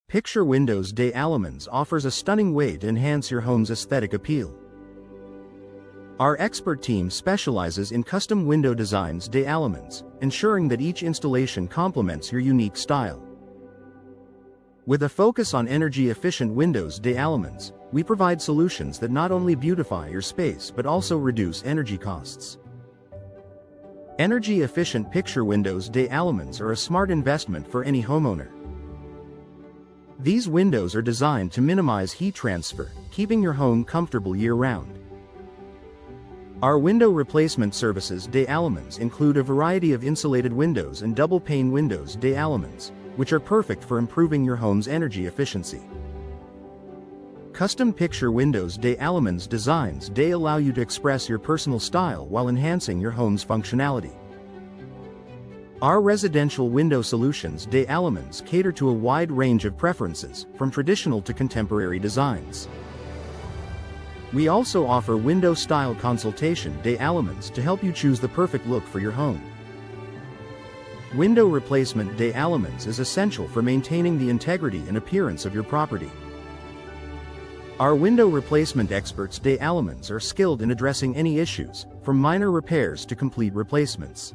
Picture Windows Des Allemands offers a stunning way to enhance your home's aesthetic appeal. Our expert team specializes in custom window designs Des Allemands, ensuring that each installation complements your unique style. With a focus on energy-efficient windows Des Allemands, we provide solutions that not only beautify your space but also reduce energy costs. Energy-efficient picture windows Des Allemands are a smart investment for any homeowner. These windows are designed to minimize heat transfer, keeping your home comfortable year-round. Our window replacement services Des Allemands include a variety of insulated windows and double-pane windows Des Allemands, which are perfect for improving your home's energy efficiency. Custom picture windows Des Allemands designs Des allow you to express your personal style while enhancing your home's functionality. Our residential window solutions Des Allemands cater to a wide range of preferences, from traditional to contemporary designs. We also offer window-style consultation Des Allemands to help you choose the perfect look for your home. Window replacement Des Allemands is essential for maintaining the integrity and appearance of your property. Our window replacement experts Des Allemands are skilled in addressing any issues, from minor repairs to complete replacements.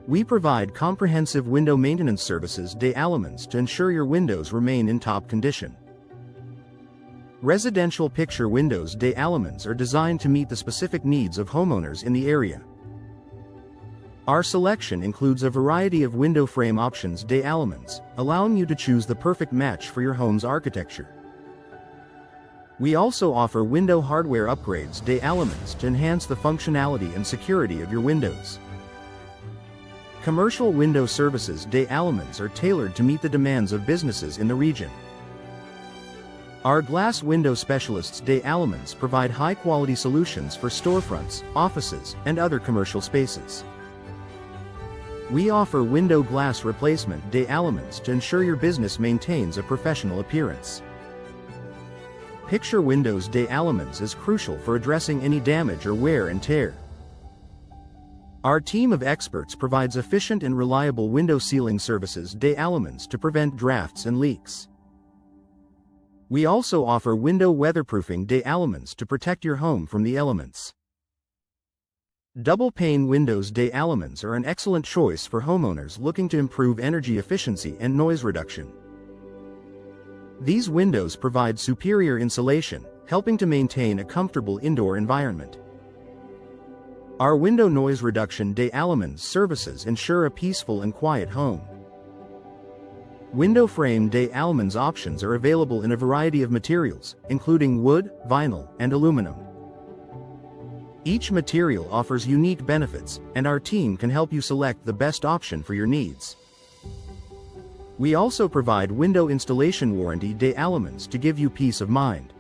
We provide comprehensive window maintenance services Des Allemands to ensure your windows remain in top condition. Residential picture windows Des Allemands are designed to meet the specific needs of homeowners in the area. Our selection includes a variety of window frame options Des Allemands, allowing you to choose the perfect match for your home's architecture. We also offer window hardware upgrades Des Allemands to enhance the functionality and security of your windows. Commercial window services Des Allemands are tailored to meet the demands of businesses in the region. Our glass window specialists Des Allemands provide high-quality solutions for storefronts, offices, and other commercial spaces. We offer window glass replacement Des Allemands to ensure your business maintains a professional appearance. Picture windows Des Allemands is crucial for addressing any damage or wear and tear. Our team of experts provides efficient and reliable window sealing services Des Allemands to prevent drafts and leaks. We also offer window weatherproofing Des Allemands to protect your home from the elements. Double-pane windows Des Allemands are an excellent choice for homeowners looking to improve energy efficiency and noise reduction. These windows provide superior insulation, helping to maintain a comfortable indoor environment. Our window noise reduction Des Allemands services ensure a peaceful and quiet home. Window frame Des Allemands options are available in a variety of materials, including wood, vinyl, and aluminum. Each material offers unique benefits, and our team can help you select the best option for your needs. We also provide window installation warranty Des Allemands to give you peace of mind.